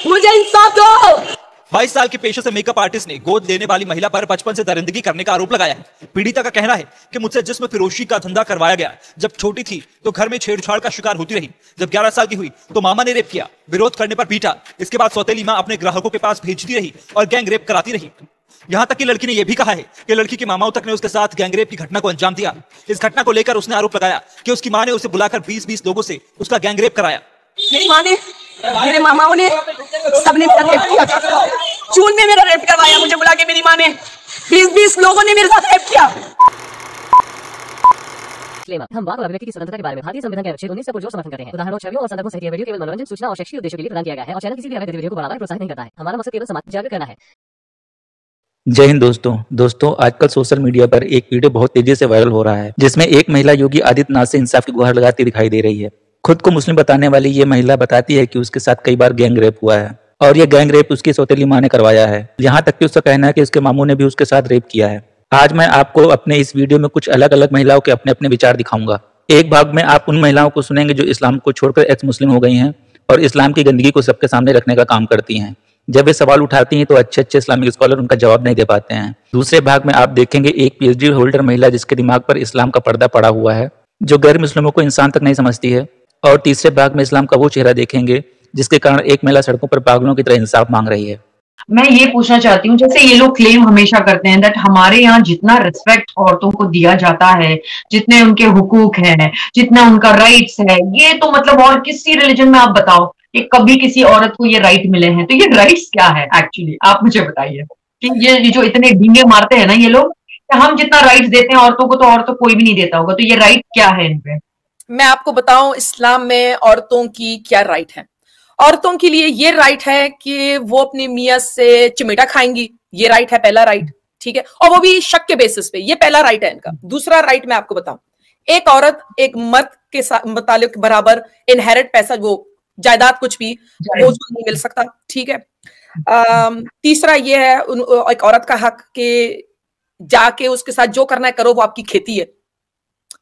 मुझे इंसाफ दो। 22 साल के पेशे से मेकअप आर्टिस्ट ने गोद लेने वाली महिला पर बचपन से दरिंदगी करने का आरोप लगाया है। पीड़िता का कहना है कि मुझसे जिस्म फिरोशी का धंधा करवाया गया। जब छोटी थी तो घर में छेड़छाड़ का शिकार होती रही। जब 11 साल की हुई तो मामा ने रेप किया, विरोध करने पर पीटा। इसके बाद सौतेली मां अपने ग्राहकों के पास भेजती रही और गैंग रेप कराती रही। यहां तक कि लड़की ने यह भी कहा है कि लड़की के मामाओं तक ने उसके साथ गैंगरेप की घटना को अंजाम दिया। इस घटना को लेकर उसने आरोप लगाया कि उसकी मां ने उसे बुलाकर 20-20 लोगों से उसका गैंगरेप कराया। मेरी मां ने, मेरे मामाओं ने, सबने मेरा रेप किया। जून में मेरा रेप करवाया मुझे बुला के। मेरी मां ने 20-20 लोगों ने मेरे साथ रेप किया। हम वाक और अभिव्यक्ति की स्वतंत्रता के बारे में भारतीय संविधान के अनुच्छेद 19 का पुरजोर समर्थन करते हैं। उदाहरणों, छवियों और संदर्भों सहित यह वीडियो केवल मनोरंजन, सूचना और शैक्षिक उद्देश्यों के लिए प्रदान किया गया है और चैनल किसी भी गतिविधियों को बढ़ावा या प्रोत्साहित नहीं करता है। हमारा मकसद केवल समाज जागरूक करना है। जय हिंद दोस्तों आजकल सोशल मीडिया पर एक वीडियो बहुत तेजी से वायरल हो रहा है, जिसमें एक महिला योगी आदित्यनाथ से इंसाफ की गुहार लगाती दिखाई दे रही है। खुद को मुस्लिम बताने वाली ये महिला बताती है कि उसके साथ कई बार गैंग रेप हुआ है और ये गैंग रेप उसकी सौतेली मां ने करवाया है। यहाँ तक कि उसका कहना है कि उसके मामू ने भी उसके साथ रेप किया है। आज मैं आपको अपने इस वीडियो में कुछ अलग अलग महिलाओं के अपने अपने विचार दिखाऊंगा। एक भाग में आप उन महिलाओं को सुनेंगे जो इस्लाम को छोड़कर एक्स मुस्लिम हो गई हैं और इस्लाम की गंदगी को सबके सामने रखने का काम करती हैं। जब वे सवाल उठाती हैं तो अच्छे अच्छे इस्लामिक स्कॉलर उनका जवाब नहीं दे पाते हैं। दूसरे भाग में आप देखेंगे एक पीएचडी होल्डर महिला जिसके दिमाग पर इस्लाम का पर्दा पड़ा हुआ है, जो गैर मुस्लिमों को इंसान तक नहीं समझती है। और तीसरे भाग में इस्लाम का वो चेहरा देखेंगे जिसके कारण एक महिला सड़कों पर पागलों की तरह इंसाफ मांग रही है। मैं ये पूछना चाहती हूँ, जैसे ये लोग क्लेम हमेशा करते हैं दैट हमारे यहाँ जितना रिस्पेक्ट औरतों को दिया जाता है, जितने उनके हुकूक हैं, जितना उनका राइट्स है, ये तो मतलब और किसी रिलीजन में आप बताओ कि कभी किसी औरत को ये राइट मिले हैं? तो ये राइट्स क्या है एक्चुअली, आप मुझे बताइए। कि ये जो इतने डींगे मारते हैं ना ये लोग, हम जितना राइट्स देते हैं औरतों को तो और तो कोई भी नहीं देता होगा, तो ये राइट क्या है इनपे? मैं आपको बताऊं इस्लाम में औरतों की क्या राइट है। औरतों के लिए ये राइट है कि वो अपनी मियां से चिमेटा खाएंगी, ये राइट है, पहला राइट, ठीक है, और वो भी शक के बेसिस पे, ये पहला राइट है इनका। दूसरा राइट मैं आपको बताऊं, एक औरत एक मर्द के साथ मुतालिक बराबर इनहेरिट पैसा, वो जायदाद कुछ भी वो नहीं मिल सकता, ठीक है। तीसरा ये है एक औरत का हक कि जाके उसके साथ जो करना है करो, वो आपकी खेती है,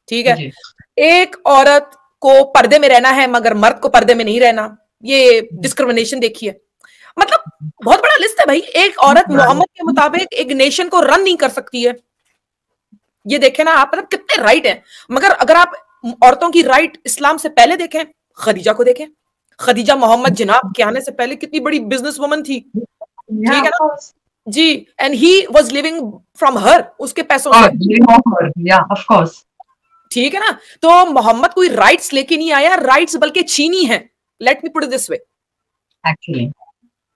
ठीक है। एक औरत को पर्दे में रहना है मगर मर्द को पर्दे में नहीं रहना, ये डिस्क्रिमिनेशन देखिए। मतलब बहुत बड़ा लिस्ट है भाई। एक औरत मोहम्मद के मुताबिक एक नेशन को रन नहीं कर सकती है, ये देखें ना आप, मतलब कितने राइट हैं। मगर अगर आप औरतों की राइट इस्लाम से पहले देखें, खदीजा को देखें। खदीजा मोहम्मद जनाब के आने से पहले कितनी बड़ी बिजनेस वुमन थी, ठीक है ना जी। And he was living from her, उसके पैसों से, ठीक है ना। तो मोहम्मद कोई राइट्स लेके नहीं आया, राइट्स बल्कि चीनी है। Let me put it this way, actually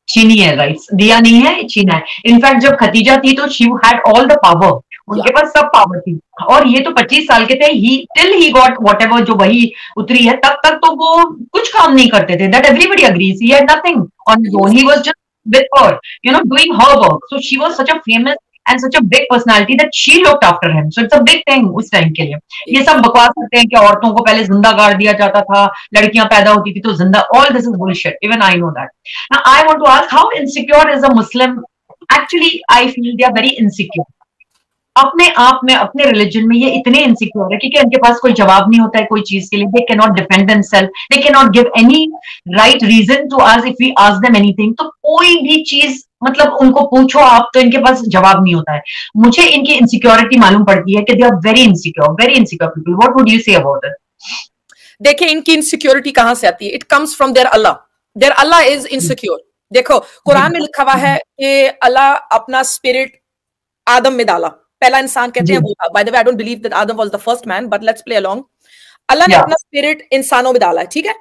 चीनी है, राइट्स दिया नहीं है, चीना है। इनफैक्ट जब खदीजा थी तो she had all the power, उनके पास सब पावर थी। और ये तो 25 साल के थे, ही टिल ही गॉट व्हाटएवर जो वही उतरी है, तब तक तो वो कुछ काम नहीं करते थे। That everybody agrees, he had nothing on his own, he was just with her, doing her work. So she was such a famous and such a big personality that she looked after him. So it's a big thing उस time के लिए। ये सब बकवास करते हैं कि औरतों को पहले जिंदा गाड़ दिया जाता था, लड़कियां पैदा होती थी तो जिंदा, all this is bullshit. Even I know that. Now I want to ask, how insecure is a Muslim? Actually, I feel they are very insecure. अपने आप में, अपने रिलीजन में ये इतने इनसिक्योर है क्योंकि उनके पास कोई जवाब नहीं होता है कोई चीज के लिए। They can not defend themselves, they can not give any right reason to us if we ask them anything. तो कोई भी चीज मतलब उनको पूछो आप तो इनके पास जवाब नहीं होता है। मुझे इनकी इनसिक्योरिटी मालूम पड़ती है कि they are very insecure people. What would you say about it? देखिए इनकी इनसिक्योरिटी कहां से आती है? It comes from their Allah. Their Allah is insecure. देखो कुरान में लिखा हुआ है कि अल्लाह अपना स्पिरिट आदम में डाला, पहला इंसान कहते हैं वो था। By the way I don't believe that Adam was the first man, but let's play along. Allah ने अपना स्पिरिट इंसानों में डाला है, ठीक है।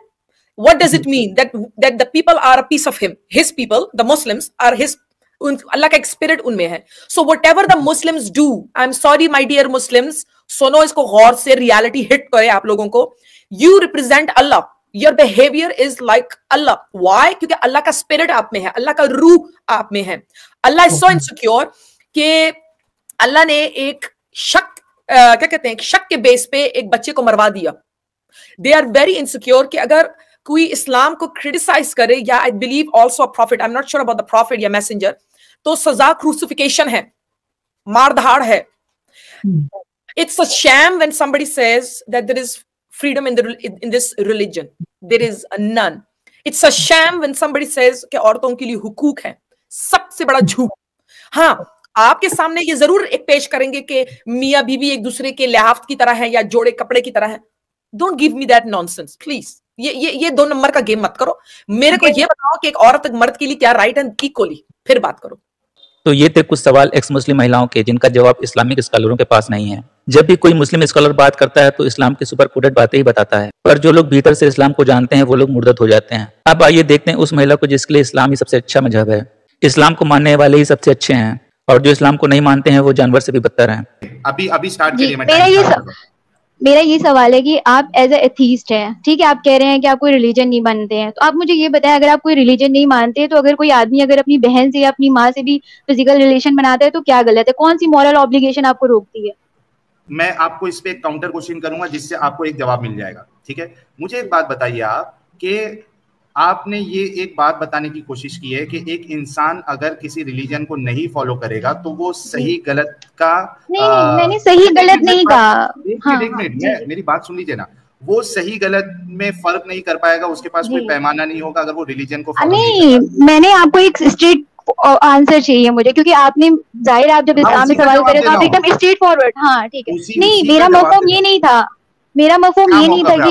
What does it mean? That the people are a piece of him, his people, the Muslims are his, Allah का एक स्पिरिट उनमें है। So whatever the Muslims do, I am sorry my dear Muslims, सुनो इसको गौर से, reality hit करे आप लोगों को। You represent Allah, your behaviour is like Allah. Why? क्योंकि अल्लाह का स्पिरिट आप में है, अल्लाह का रूह आप में है। अल्लाह इज सो इनसिक्योर कि अल्लाह ने एक शक, क्या कहते हैं, एक शक के बेस पे एक बच्चे को मरवा दिया। दे आर वेरी इनसिक्योर कि अगर कोई इस्लाम को क्रिटिसाइज करे, या I believe also a prophet, I am not sure about the prophet या मैसेंजर, तो सजा क्रूसिफिकेशन है, मारधाड़ है। It's a shame when somebody says that there is freedom in this religion. There is none. It's a shame when somebody says कि औरतों के लिए हुकूक है, सबसे बड़ा झूठ। हाँ, आपके सामने ये जरूर एक पेश करेंगे कि मियां बीवी एक दूसरे के लिहाफ की तरह है या जोड़े कपड़े की तरह है। Don't give me that nonsense please. ये 2 नंबर का गेम मत करो। मेरे को ये बताओ कि एक औरत मर्द के लिए क्या राइट है इक्वली, फिर बात करो। तो ये थे कुछ सवाल एक्स मुस्लिम महिलाओं के, जिनका जवाब इस्लामिक स्कॉलरों के पास नहीं है। जब भी कोई मुस्लिम स्कॉलर बात करता है तो इस्लाम की सुपर कोटेड बातें ही बताता है, पर जो लोग भीतर से इस्लाम को जानते हैं वो लोग मुर्दत हो जाते हैं। अब आइए देखते हैं उस महिला को जिसके लिए इस्लाम ही सबसे अच्छा मजहब है। इस्लाम को मानने वाले ही सबसे अच्छे हैं, और जो इस्लाम को नहीं मानते हैं वो जानवर से भी बदतर हैं। अभी स्टार्ट करिए। मेरा ये सवाल है कि आप एज ए एथीस्ट हैं, ठीक है, आप कह रहे हैं कि आप कोई रिलीजन नहीं मानते हैं, तो आप मुझे ये बताएं, अगर आप कोई रिलीजन नहीं मानते तो अगर कोई आदमी अगर अपनी बहन से या अपनी माँ से भी फिजिकल रिलेशन बनाता है तो क्या गलत है? कौन सी मॉरल ऑब्लिगेशन आपको रोकती है? मैं आपको इस पे एक काउंटर क्वेश्चन करूंगा जिससे आपको एक जवाब मिल जाएगा, ठीक है? मुझे एक बात बताइए आप कि आपने ये एक बात बताने की कोशिश की है कि एक इंसान अगर किसी रिलीजन को नहीं फॉलो करेगा तो वो सही गलत का नहीं, मैंने सही गलत नहीं कहा। एक मिनट, मेरी बात सुन लीजिए ना। वो सही गलत में फर्क नहीं कर पाएगा, उसके पास कोई पैमाना नहीं होगा अगर वो रिलीजन को फॉलो नहीं। मैंने आपको एक स्ट्रेट आंसर चाहिए मुझे, क्योंकि आपने जाहिर आप जब इस्लाम में सवाल करे तो आप एकदम स्ट्रेट फॉरवर्ड। हाँ ठीक है, नहीं मेरा मफहूम ये नहीं था, मेरा मफहूम ये नहीं था कि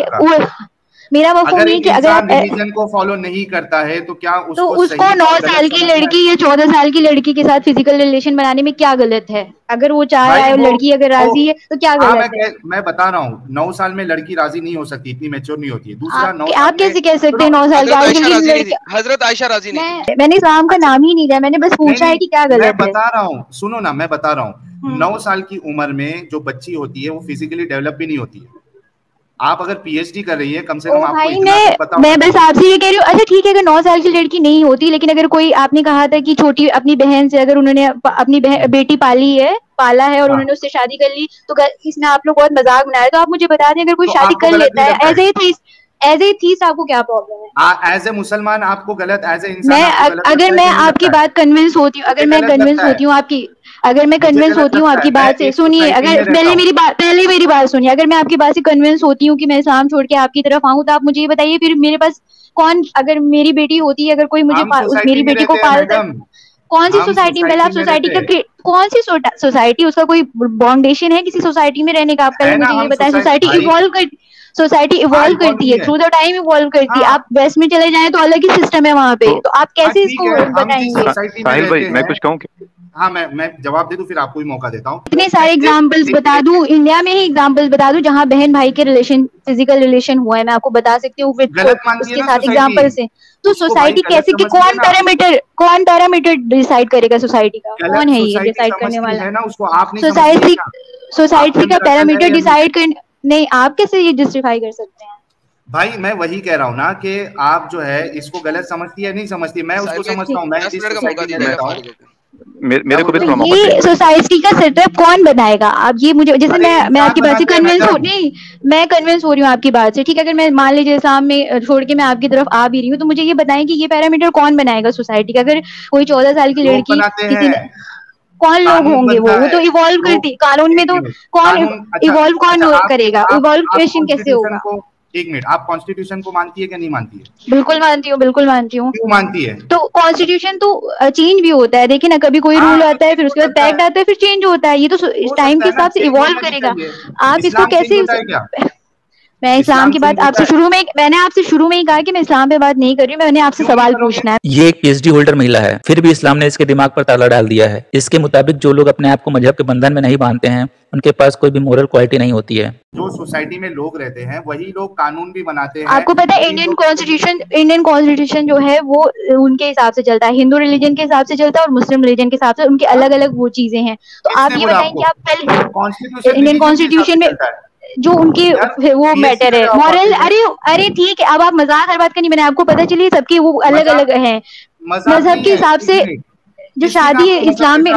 मेरा मफहूम ये कि अगर आप रिलीजन को फॉलो नहीं करता है तो क्या उसको 9 साल की लड़की या 14 साल की लड़की के साथ फिजिकल रिलेशन बनाने में क्या गलत है? अगर वो चाह रहा है, लड़की अगर राजी है तो क्या गलत है? मैं बता रहा हूँ 9 साल में लड़की राजी नहीं हो सकती, इतनी मैच्योर नहीं होती है। दूसरा, आप कैसे कह सकते हैं 9 साल की? हजरत आयशा राजी नहीं। मैंने इस्लाम का नाम ही नहीं लिया, मैंने बस पूछा है कि क्या गलत है। मैं बता रहा हूँ, सुनो ना, मैं बता रहा हूँ 9 साल की उम्र में जो बच्ची होती है वो फिजिकली डेवलप भी नहीं होती है। आप अगर पीएचडी कर रही है, कम से कम आपको इतना तो पता। मैं बस आपसे ये कह रही हूँ, अच्छा ठीक है अगर 9 साल की लड़की नहीं होती, लेकिन अगर कोई, आपने कहा था कि छोटी अपनी बहन से अगर उन्होंने अपनी बेटी पाला है और उन्होंने उससे शादी कर ली, तो इसमें आप लोग बहुत मजाक बनाया। तो आप मुझे बता दें, अगर कोई शादी कर लेता है एज ए थीस्ट आपको क्या प्रॉब्लम है? एज ए मुसलमान आपको गलत, एज ए इंसान अगर मैं आपकी बात कन्विंस होती हूँ, अगर मैं कन्विंस होती हूँ आपकी बात से, सुनिए, अगर पहले मेरी बात सुनिए, अगर मैं आपकी बात से कन्विंस होती हूँ कि मैं इस्लाम छोड़ के आपकी तरफ आऊँ, तो आप मुझे ये बताइए फिर मेरे पास कौन, अगर मेरी बेटी होती है, अगर कोई मुझे मेरी बेटी को पालता, कौन सी सोसाइटी में? आप सोसाइटी का कौन सी सोसाइटी, उसका कोई बाउंडेशन है किसी सोसाइटी में रहने का? आप पहले मुझे ये बताएं। सोसाइटी इवॉल्व करती है, थ्रू द टाइम इवॉल्व करती है। आप वेस्ट में चले जाएं तो अलग ही सिस्टम है वहाँ पे, तो आप कैसे इसको बताएंगे? साहिल भाई, मैं कुछ कहूँ? हाँ, मैं जवाब दे दूं, फिर आपको भी मौका देता हूँ। इतने सारे एग्जांपल्स बता दूं, इंडिया में ही एग्जांपल्स बता दूं जहां बहन भाई के फिजिकल रिलेशन हुआ है, मैं आपको बता सकती हूँ उसके साथ एग्जांपल से। तो सोसाइटी कैसे कि कौन पैरामीटर डिसाइड करेगा सोसाइटी का? कौन है ये डिसाइड करने वाला? सोसाइटी का पैरामीटर डिसाइड करने नहीं, आप कैसे ये जस्टिफाई कर सकते हैं? भाई मैं वही कह रहा हूँ ना कि आप जो है इसको गलत समझती है, नहीं समझती, मैं उसको समझता हूँ। मेरे को भी ये सोसाइटी का सेटअप कौन बनाएगा? आप ये मुझे, जैसे मैं आपकी बात से कन्विंस हो रही हूँ आपकी बात से, ठीक है, अगर मैं मान लीजिए इस्लाम में छोड़ के मैं आपकी तरफ आ भी रही हूँ, तो मुझे ये बताएं कि ये पैरामीटर कौन बनाएगा सोसाइटी का? अगर कोई 14 साल की लड़की किसी ने, कौन लोग होंगे? वो तो इवॉल्व करती, कानून में तो कौन इवॉल्व करेगा? इवॉल्वेशन कैसे होगा? एक मिनट, आप कॉन्स्टिट्यूशन को मानती है कि नहीं मानती है? बिल्कुल मानती हूँ। क्यों मानती है? तो कॉन्स्टिट्यूशन तो चेंज भी होता है, देखिए ना, कभी कोई रूल आता है, फिर उसके बाद पैक्ट आता है, फिर चेंज होता है। ये तो टाइम के हिसाब से इवॉल्व करेगा। आप इसको कैसे? मैं इस्लाम की बात मैंने आपसे शुरू में ही कहा कि मैं इस्लाम पे बात नहीं कर रही हूँ, मैंने आपसे सवाल पूछना है। ये एक पीएचडी होल्डर महिला है, फिर भी इस्लाम ने इसके दिमाग पर ताला डाल दिया है। इसके मुताबिक जो लोग अपने आप को मजहब के बंधन में नहीं बांधते हैं, उनके पास कोई भी मोरल क्वालिटी नहीं होती है। जो सोसाइटी में लोग रहते हैं वही लोग कानून भी बनाते हैं। आपको पता है इंडियन कॉन्स्टिट्यूशन जो है वो उनके हिसाब से चलता है, हिंदू रिलीजन के हिसाब से चलता है और मुस्लिम रिलीजन के हिसाब से, उनके अलग अलग वो चीजें हैं। तो आप ये बताएं कि आप पहले इंडियन कॉन्स्टिट्यूशन में जो उनके वो मैटर है मॉरल, अरे ठीक है, अब आप मजाक हर बात करनी, मैंने आपको पता चली सबके वो अलग अलग हैं मजहब के हिसाब से। जो शादी है इस्लाम में,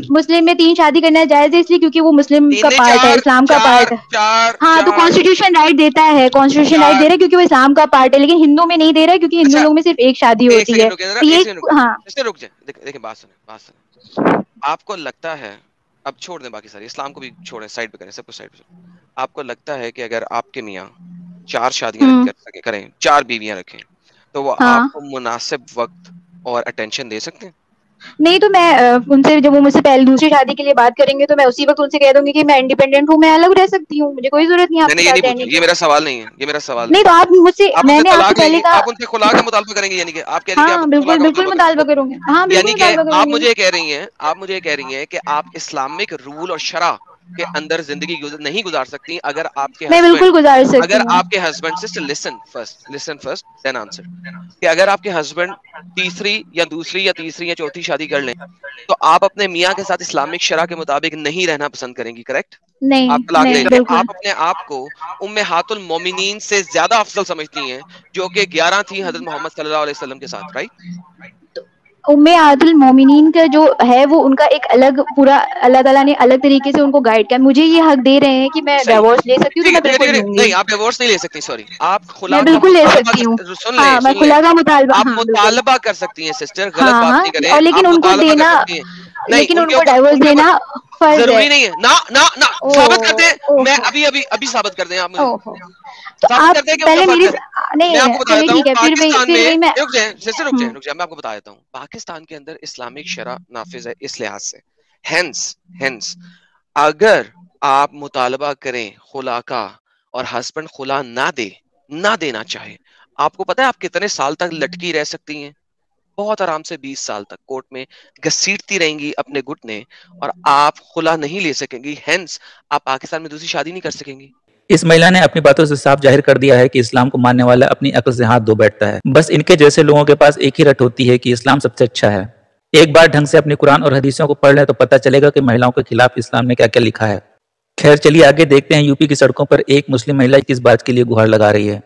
मुस्लिम में 3 शादी करना जायज है, इसलिए क्योंकि वो मुस्लिम का पार्ट है, इस्लाम का पार्ट है। हाँ, तो कॉन्स्टिट्यूशन राइट देता है, कॉन्स्टिट्यूशन राइट दे रहा है क्योंकि वो इस्लाम का पार्ट है, लेकिन हिंदू में नहीं दे रहा है क्योंकि हिंदू लोग में सिर्फ एक शादी होती है। ये हाँ, रुक जाए, देखिए बात सुने। आपको लगता है, अब छोड़ दें बाकी सारी, इस्लाम को भी छोड़ें, साइड पे करें, सब कुछ साइड पे। आपको लगता है कि अगर आपके मियाँ 4 शादियां करें, 4 बीवियां रखें, तो वो हाँ। आपको मुनासिब वक्त और अटेंशन दे सकते हैं? नहीं तो मैं उनसे, जब वो मुझसे पहले दूसरी शादी के लिए बात करेंगे तो मैं उसी वक्त उनसे कह दूंगी कि मैं इंडिपेंडेंट हूँ, मैं अलग रह सकती हूँ, मुझे कोई जरूरत नहीं आपके साथ रहने की। ये मेरा सवाल नहीं है, ये मेरा सवाल नहीं तो आप मुझसे, मैंने आपसे पहले कहा आप उनसे खुला के मुतालबा करेंगे, यानी कि आप कह रही हैं हाँ बिल्कुल बिल्कुल मुतालबा करूंगी। हाँ बिल्कुल मुतालबा करूंगी। आप मुझे कह रही हैं कि आप इस्लामिक रूल और शरा के अंदर जिंदगी नहीं गुजार सकती अगर आपके मैं बिल्कुल गुजार सकती हूँ। अगर आपके हस्बैंड से लिसन फर्स्ट देन आंसर, कि अगर आपके हस्बैंड तीसरी या तीसरी या चौथी शादी कर लें तो आप अपने मियाँ के साथ इस्लामिक शरा के मुताबिक नहीं रहना पसंद करेंगी, करेक्ट? नहीं, आप तलाक ले लेंगे। बिल्कुल। आप अपने आप को उम्मेहातुल मोमिनीन से ज्यादा अफजल समझती हैं, जो कि 11 थी हजरत मोहम्मद सल्लल्लाहु अलैहि वसल्लम के साथ, राइट? उम्मेहातुल मोमिनीन का जो है वो उनका एक अलग पूरा, अल्लाह ताला ने अलग तरीके से उनको गाइड किया। मुझे ये हक दे रहे हैं कि मैं डिवोर्स ले सकती हूँ, तो मैं बिल्कुल लूंगी। नहीं, आप डिवोर्स नहीं ले सकती, सॉरी, आप खुला मैं बिल्कुल ले सकती हूँ। हाँ, मैं खुला का मुतालबा, आप मुतालबा कर सकती हैं सिस्टर, गलत बात नहीं करें। और लेकिन उनको देना, लेकिन उनको डिवोर्स देना फर्ज जरूरी नहीं है। ना साबित कर दें, मैं अभी साबित कर दें आप मुझे। तो आप पहले मेरी नहीं, मैं आपको बता देता हूँ, पाकिस्तान में रुक जाए, मैं आपको बता देता हूँ, पाकिस्तान के अंदर इस्लामिक शरा नाफिज है इस लिहाज से। हेंस अगर आप मुतालबा करें खुला का और हस्बैंड खुला ना देना चाहे, आपको पता है आप कितने साल तक लटकी रह सकती हैं? बहुत आराम से 20 साल तक कोर्ट में घसीटती रहेंगी अपने घुटने, और आप खुला नहीं ले सकेंगी। हेंस आप पाकिस्तान में दूसरी शादी नहीं कर सकेंगी। इस महिला ने अपनी बातों से साफ जाहिर कर दिया है कि इस्लाम को मानने वाला अपनी अक्ल से हाथ धो बैठता है। बस इनके जैसे लोगों के पास एक ही रट होती है कि इस्लाम सबसे अच्छा है। एक बार ढंग से अपने कुरान और हदीसों को पढ़ लें तो पता चलेगा कि महिलाओं के खिलाफ इस्लाम ने क्या क्या लिखा है। खैर चलिए आगे देखते हैं यूपी की सड़कों पर एक मुस्लिम महिला किस बात के लिए गुहार लगा रही है।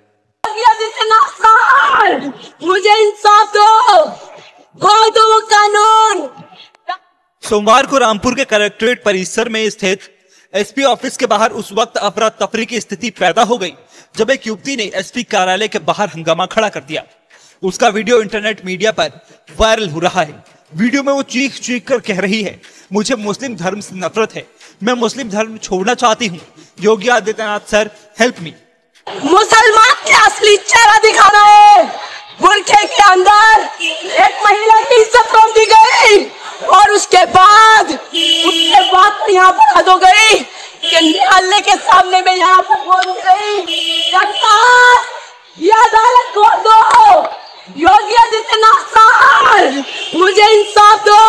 मुझे इंसाफ दो, दो वो कानून। सोमवार को रामपुर के कलेक्ट्रेट परिसर में स्थित एसपी ऑफिस के बाहर उस वक्त अफरा तफरी की स्थिति पैदा हो गई जब एक युवती ने एसपी कार्यालय के बाहर हंगामा खड़ा कर दिया। उसका वीडियो इंटरनेट मीडिया पर वायरल हो रहा है। वीडियो में वो चीख कर कह रही है, मुझे मुस्लिम धर्म से नफरत है, मैं मुस्लिम धर्म छोड़ना चाहती हूँ, Yogi Adityanath sir help me. मुसलमान का असली चेहरा दिखाना है। बुरखे के अंदर एक महिला की इज्जत तोड़ दी गई और उसके बाद यहाँ पर हद हो गई कि निहालने के सामने में यहाँ पर बोल गई, ये अदालत खोल दो, योगी आदित्यनाथ सर मुझे इंसाफ दो।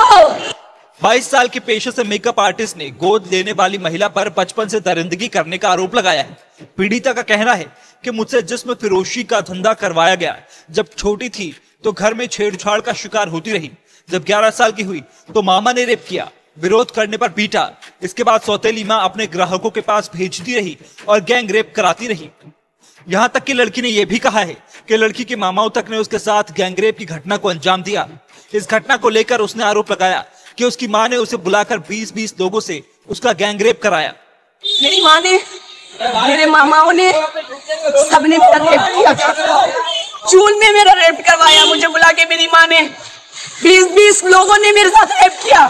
22 साल के पेशे से मेकअप आर्टिस्ट ने गोद लेने वाली महिला पर बचपन से दरिंदगी करने का आरोप लगाया है। पीड़िता का कहना है कि मुझसे जिस्म फिरोशी का धंधा करवाया गया। जब छोटी थी तो घर में छेड़छाड़ का शिकार होती रही। जब 11 साल की हुई तो मामा ने रेप किया, विरोध करने पर पीटा। इसके बाद सौतेली मां अपने ग्राहकों के पास भेजती रही और गैंग रेप कराती रही। यहाँ तक कि लड़की ने यह भी कहा है कि लड़की के मामाओं तक ने उसके साथ गैंगरेप की घटना को अंजाम दिया। इस घटना को लेकर उसने आरोप लगाया कि उसकी मां ने उसे बुलाकर 20-20 लोगों से उसका गैंगरेप कराया। मेरी मां ने, मेरे मामाओं ने, सबने मेरा रेप किया। जून में मेरा रेप करवाया, मुझे बुला के मेरी मां ने 20-20 लोगों ने मेरे साथ रेप किया।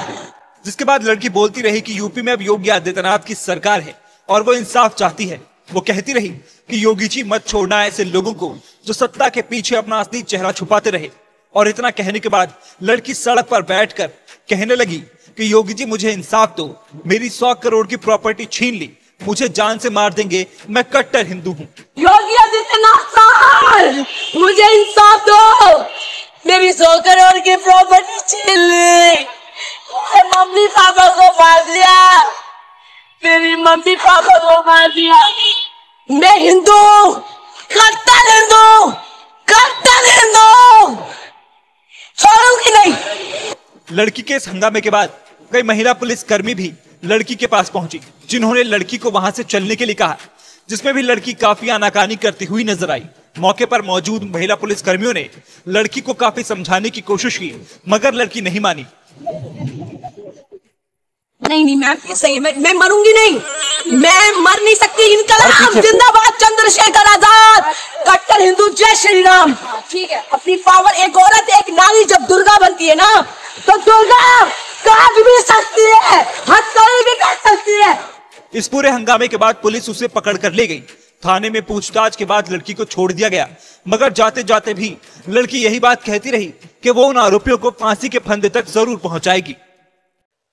जिसके बाद लड़की बोलती रही कि यूपी में अब योगी आदित्यनाथ की सरकार है और वो इंसाफ चाहती है। वो कहती रही कि योगी जी मत छोड़ना ऐसे लोगों को जो सत्ता के पीछे अपना असली चेहरा छुपाते रहे। और इतना कहने के बाद लड़की सड़क पर बैठकर कहने लगी कि योगी जी मुझे इंसाफ दो, मेरी 100 करोड़ की प्रॉपर्टी छीन ली, मुझे जान से मार देंगे, मैं कट्टर हिंदू हूँ। योगी आदित्यनाथ सर मुझे इंसाफ दो, मेरी 100 करोड़ की प्रॉपर्टी छीन ली, मम्मी पापा को मार दिया, मेरी मम्मी पापा को मार दिया। मैं हिंदू, कट्टर हिंदू, कट्टर हिंदू, छोड़ूंगी नहीं। लड़की के इस हंगामे के बाद कई महिला पुलिस कर्मी भी लड़की के पास पहुंची, जिन्होंने लड़की को वहां से चलने के लिए कहा, जिसमें भी लड़की काफी आनाकानी करती हुई नजर आई। मौके पर मौजूद महिला पुलिस कर्मियों ने लड़की को काफी समझाने की कोशिश की, मगर लड़की नहीं मानी। नहीं मैं सही, मैं मरूंगी नहीं, मैं मर नहीं सकती। इनकलाब जिंदाबाद, चंद्रशेखर आजाद, कट्टर हिंदू, जय श्री राम। ठीक है, अपनी पावर, एक औरत एक नारी जब दुर्गा बनती है ना, तो दुर्गा काट भी सकती है, हथकड़ी भी कर सकती है। इस पूरे हंगामे के बाद पुलिस उसे पकड़ कर ले गई। थाने में पूछताछ के बाद लड़की को छोड़ दिया गया, मगर जाते जाते भी लड़की यही बात कहती रही कि वो उन आरोपियों को फांसी के फंदे तक जरूर पहुंचाएगी।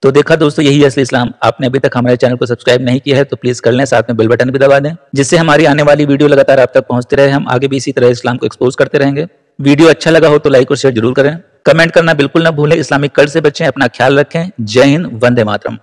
तो देखा दोस्तों, यही है असली इस्लाम। आपने अभी तक हमारे चैनल को सब्सक्राइब नहीं किया है तो प्लीज कर लें, साथ में बेल बटन भी दबा दें, जिससे हमारी आने वाली वीडियो लगातार आप तक पहुंचते रहे। हम आगे भी इसी तरह इस्लाम को एक्सपोज करते रहेंगे। वीडियो अच्छा लगा हो तो लाइक और शेयर जरूर करें। कमेंट करना बिल्कुल ना भूलें। इस्लामिक कर्ज से बचें, अपना ख्याल रखें। जय हिंद, वंदे मातरम।